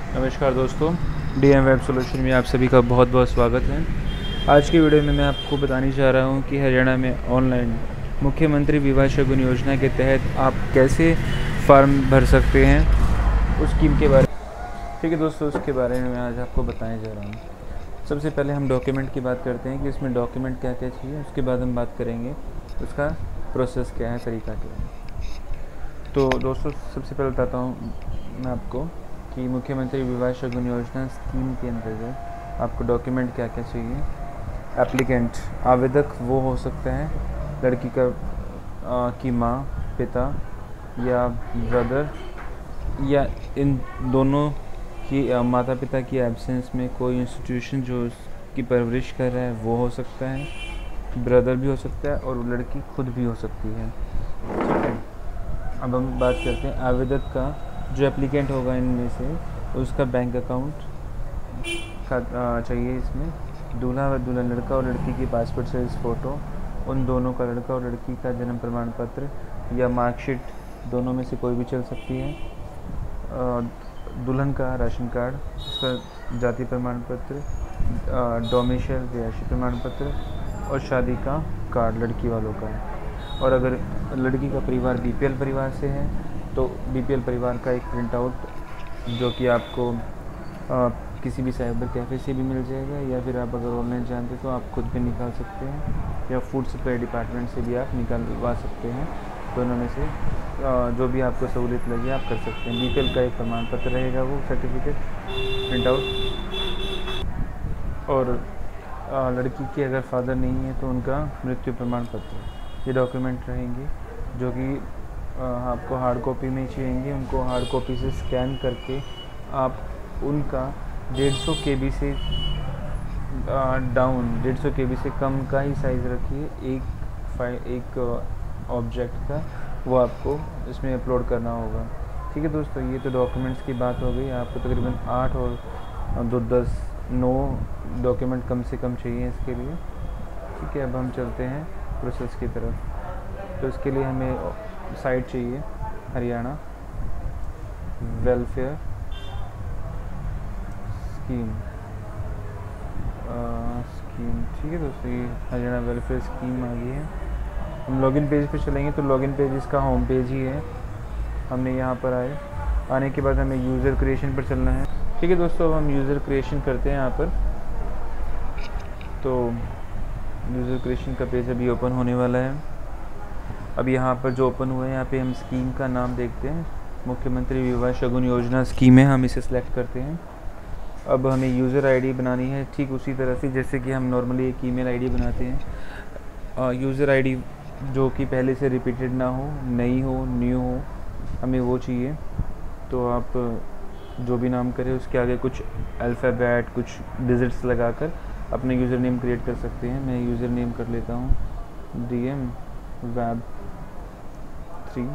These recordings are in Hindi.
नमस्कार दोस्तों, डीएम वेब सॉल्यूशन में आप सभी का बहुत बहुत स्वागत है। आज की वीडियो में मैं आपको बताने जा रहा हूं कि हरियाणा में ऑनलाइन मुख्यमंत्री विवाह शगुन योजना के तहत आप कैसे फॉर्म भर सकते हैं उस स्कीम के बारे में। ठीक है दोस्तों, उसके बारे में मैं आज आपको बताने जा रहा हूं। सबसे पहले हम डॉक्यूमेंट की बात करते हैं कि इसमें डॉक्यूमेंट क्या क्या चाहिए। उसके बाद हम बात करेंगे उसका प्रोसेस क्या है, तरीका क्या है। तो दोस्तों, सबसे पहले बताता हूँ मैं आपको कि मुख्यमंत्री विवाह शगुन योजना स्कीम के अंतर्गत आपको डॉक्यूमेंट क्या क्या चाहिए। एप्लीकेंट, आवेदक वो हो सकता है लड़की का की माँ, पिता या ब्रदर, या इन दोनों की माता पिता की एब्सेंस में कोई इंस्टीट्यूशन जो उसकी परवरिश कर रहा है वो हो सकता है। ब्रदर भी हो सकता है और लड़की खुद भी हो सकती है। ठीक है, अब हम बात करते हैं आवेदक का। जो एप्लीकेंट होगा इनमें से उसका बैंक अकाउंट का चाहिए। इसमें दूल्हा व दुल्हन, लड़का और लड़की की पासपोर्ट साइज फ़ोटो, उन दोनों का, लड़का और लड़की का जन्म प्रमाण पत्र या मार्कशीट, दोनों में से कोई भी चल सकती है। दुल्हन का राशन कार्ड, उसका जाति प्रमाण पत्र, डोमिसाइल रिहायशी प्रमाण पत्र और शादी का कार्ड लड़की वालों का। और अगर लड़की का परिवार बीपीएल परिवार से है तो बीपीएल परिवार का एक प्रिंट आउट, जो कि आपको किसी भी साइबर कैफ़े से भी मिल जाएगा, या फिर आप अगर ऑनलाइन जानते तो आप खुद भी निकाल सकते हैं, या फूड सप्लाई डिपार्टमेंट से भी आप निकलवा सकते हैं। दोनों में से जो भी आपको सहूलियत लगे आप कर सकते हैं। बीपीएल का एक प्रमाण पत्र रहेगा, वो सर्टिफिकेट प्रिंट आउट। और लड़की के अगर फादर नहीं है तो उनका मृत्यु प्रमाण पत्र, ये डॉक्यूमेंट रहेंगे जो कि आपको हार्ड कॉपी में चाहिए। उनको हार्ड कॉपी से स्कैन करके आप उनका 150 KB से डाउन, 150 KB से कम का ही साइज़ रखिए। एक ऑब्जेक्ट का वो आपको इसमें अपलोड करना होगा। ठीक है दोस्तों, ये तो डॉक्यूमेंट्स की बात हो गई। आपको तकरीबन 8 और 9 डॉक्यूमेंट कम से कम चाहिए इसके लिए। ठीक है, अब हम चलते हैं प्रोसेस की तरफ। तो इसके लिए हमें साइट चाहिए, हरियाणा वेलफेयर स्कीम। ठीक है दोस्तों, ये हरियाणा वेलफेयर स्कीम आ गई है। हम लॉगिन पेज पे चलेंगे तो लॉगिन पेज इसका होम पेज ही है। हमने यहाँ पर आने के बाद हमें यूज़र क्रिएशन पर चलना है। ठीक है दोस्तों, अब हम यूज़र क्रिएशन करते हैं यहाँ पर। तो यूज़र क्रिएशन का पेज अभी ओपन होने वाला है। अब यहाँ पर जो ओपन हुआ है, यहाँ पे हम स्कीम का नाम देखते हैं, मुख्यमंत्री विवाह शगुन योजना स्कीम है। हम इसे सेलेक्ट करते हैं। अब हमें यूज़र आईडी बनानी है, ठीक उसी तरह से जैसे कि हम नॉर्मली एक ईमेल आईडी बनाते हैं। यूज़र आईडी जो कि पहले से रिपीटेड ना हो, नई हो, न्यू हो, हमें वो चाहिए। तो आप जो भी नाम करें उसके आगे कुछ अल्फ़ाबेट, कुछ डिजिट्स लगाकर अपने यूज़र नेम क्रिएट कर सकते हैं। मैं यूज़र नेम कर लेता हूँ DM Web 3,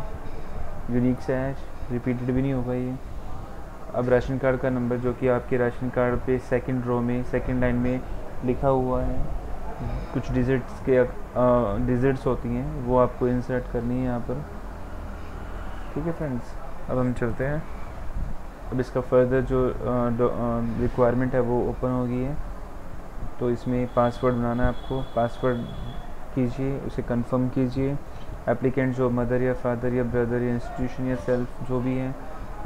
unique Sachs, repeated भी नहीं होगा ये। अब राशन कार्ड का नंबर, जो कि आपके राशन कार्ड पे सेकंड रो में सेकंड लाइन में लिखा हुआ है, कुछ डिजिट्स होती हैं, वो आपको इंसर्ट करनी है यहाँ पर। ठीक है फ्रेंड्स, अब हम चलते हैं। अब इसका फर्दर जो रिक्वायरमेंट है वो ओपन हो गई है। तो इसमें पासवर्ड बनाना है आपको। पासवर्ड कीजिए, उसे कंफर्म कीजिए। एप्लीकेंट जो मदर या फादर या ब्रदर या इंस्टीट्यूशन या सेल्फ जो भी है,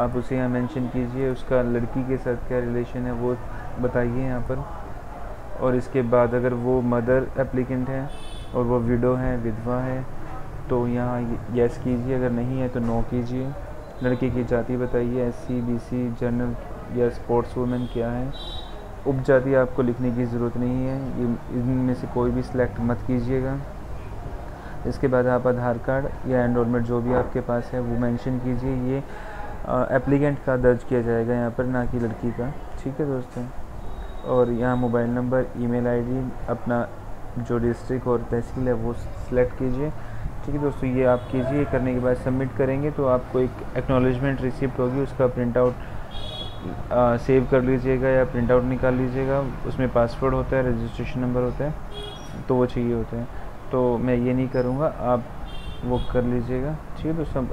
आप उसे यहाँ मेंशन कीजिए। उसका लड़की के साथ क्या रिलेशन है वो बताइए यहाँ पर। और इसके बाद अगर वो मदर एप्लीकेंट है और वो विडो है, विधवा है, तो यहाँ यस कीजिए। अगर नहीं है तो नो कीजिए। लड़के की जाति बताइए, SC BC जनरल या स्पोर्ट्स वुमेन क्या है। उपजाति आपको लिखने की ज़रूरत नहीं है, इनमें से कोई भी सिलेक्ट मत कीजिएगा। इसके बाद आप आधार कार्ड या एनरोलमेंट जो भी आपके पास है वो मेंशन कीजिए। ये एप्लीकेंट का दर्ज किया जाएगा यहाँ पर, ना कि लड़की का। ठीक है दोस्तों, और यहाँ मोबाइल नंबर, ईमेल आईडी, अपना जो डिस्ट्रिक्ट और तहसील है वो सिलेक्ट कीजिए। ठीक है दोस्तों, ये आप कीजिए। करने के बाद सबमिट करेंगे तो आपको एक एक्नॉलेजमेंट रिसिप्ट होगी, उसका प्रिंट आउट सेव कर लीजिएगा या प्रिंट आउट निकाल लीजिएगा। उसमें पासवर्ड होता है, रजिस्ट्रेशन नंबर होता है, तो वो चाहिए होता है। तो मैं ये नहीं करूँगा, आप वो कर लीजिएगा। ठीक है दोस्तों,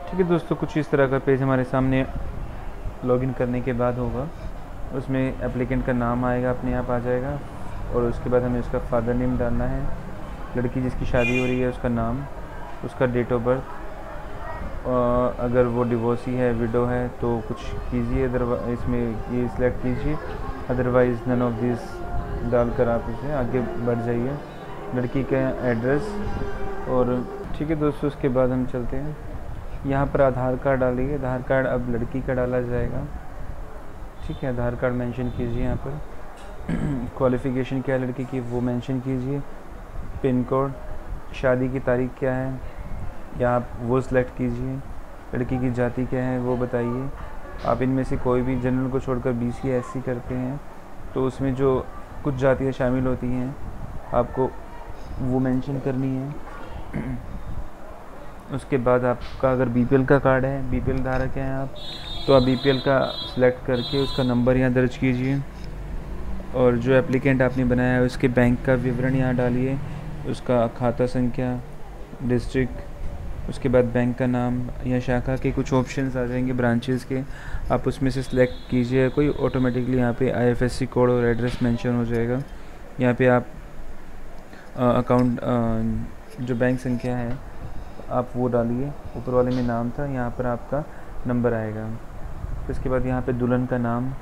ठीक है दोस्तों, कुछ इस तरह का पेज हमारे सामने लॉगिन करने के बाद होगा, उसमें एप्लीकेंट का नाम आएगा, अपने आप आ जाएगा, और उसके बाद हमें उसका फादर नेम डालना है, लड़की जिसकी शादी हो रही है उसका नाम, उसका डेट ऑफ बर्थ, अगर वो डिवोर्सी है, विडो है तो कुछ कीजिए, अदरवाइज इसमें ये सिलेक्ट कीजिए, अदरवाइज़ नन ऑफ दिस डालकर आप उसे आगे बढ़ जाइए। लड़की का एड्रेस, और ठीक है दोस्तों, उसके बाद हम चलते हैं यहाँ पर आधार कार्ड डालिए। आधार कार्ड अब लड़की का डाला जाएगा, ठीक है। आधार कार्ड मेंशन कीजिए यहाँ पर। क्वालिफ़िकेशन क्या है लड़की की वो मेंशन कीजिए। पिन कोड, शादी की तारीख क्या है या आप वो सिलेक्ट कीजिए। लड़की की जाति क्या है वो बताइए। आप इनमें से कोई भी जनरल को छोड़कर BC या SC करते हैं तो उसमें जो कुछ जातियाँ शामिल होती हैं आपको वो मेंशन करनी है। उसके बाद आपका अगर BPL का कार्ड है, BPL धारक हैं आप, तो आप BPL का सिलेक्ट करके उसका नंबर यहाँ दर्ज कीजिए, और जो एप्लीकेंट आपने बनाया है उसके बैंक का विवरण यहाँ डालिए, उसका खाता संख्या, डिस्ट्रिक्ट, उसके बाद बैंक का नाम या शाखा के कुछ ऑप्शंस आ जाएंगे ब्रांचेस के, आप उसमें से सिलेक्ट कीजिए कोई, ऑटोमेटिकली यहाँ पे IFSC कोड और एड्रेस मेंशन हो जाएगा। यहाँ पे आप अकाउंट जो बैंक संख्या है आप वो डालिए, ऊपर वाले में नाम था, यहाँ पर आपका नंबर आएगा। इसके बाद यहाँ पे दुल्हन का नाम,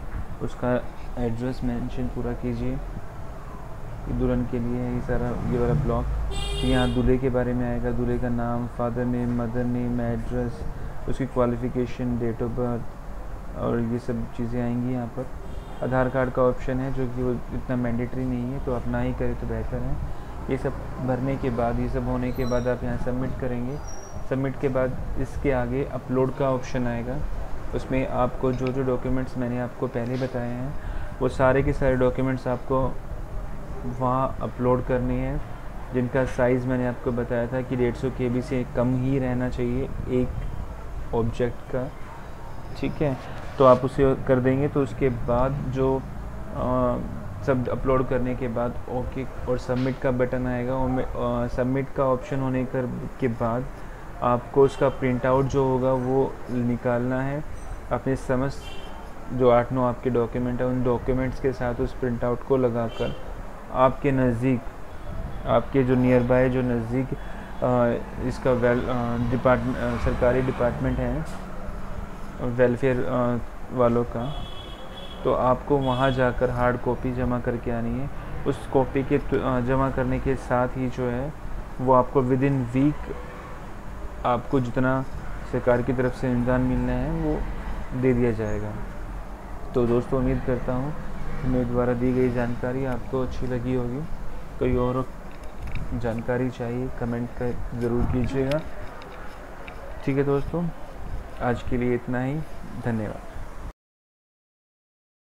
उसका एड्रेस मेंशन पूरा कीजिए, दुल्हन के लिए है ये सारा, ये वाला ब्लॉक। यहाँ दूल्हे के बारे में आएगा, दूल्हे का नाम, father name, mother name, address, उसकी क्वालिफ़िकेशन, डेट ऑफ बर्थ, और ये सब चीज़ें आएंगी यहाँ पर। आधार कार्ड का ऑप्शन है जो कि वो इतना मैंडेटरी नहीं है, तो आप ना ही करें तो बेहतर है। ये सब भरने के बाद, ये सब होने के बाद आप यहाँ सबमिट करेंगे। सबमिट के बाद इसके आगे अपलोड का ऑप्शन आएगा, उसमें आपको जो जो डॉक्यूमेंट्स मैंने आपको पहले बताए हैं वो सारे के सारे डॉक्यूमेंट्स आपको वहाँ अपलोड करनी है, जिनका साइज़ मैंने आपको बताया था कि 150 KB से कम ही रहना चाहिए एक ऑब्जेक्ट का, ठीक है। तो आप उसे कर देंगे, तो उसके बाद जो सब अपलोड करने के बाद ओके और सबमिट का बटन आएगा, और सबमिट का ऑप्शन होने के बाद आपको उसका प्रिंट आउट जो होगा वो निकालना है। अपने समस्त जो 8-9 आपके डॉक्यूमेंट हैं उन डॉक्यूमेंट्स के साथ उस प्रिंट आउट को लगाकर आपके नज़दीक, आपके जो नियर बाय, जो नज़दीक इसका सरकारी डिपार्टमेंट है वेलफेयर वालों का, तो आपको वहाँ जाकर हार्ड कॉपी जमा करके आनी है। उस कॉपी के जमा करने के साथ ही जो है वो आपको विदिन वीक आपको जितना सरकार की तरफ से अनुदान मिलना है वो दे दिया जाएगा। तो दोस्तों उम्मीद करता हूँ मेरे द्वारा दी गई जानकारी आपको अच्छी लगी होगी। कोई और जानकारी चाहिए कमेंट कर ज़रूर कीजिएगा। ठीक है दोस्तों, आज के लिए इतना ही, धन्यवाद।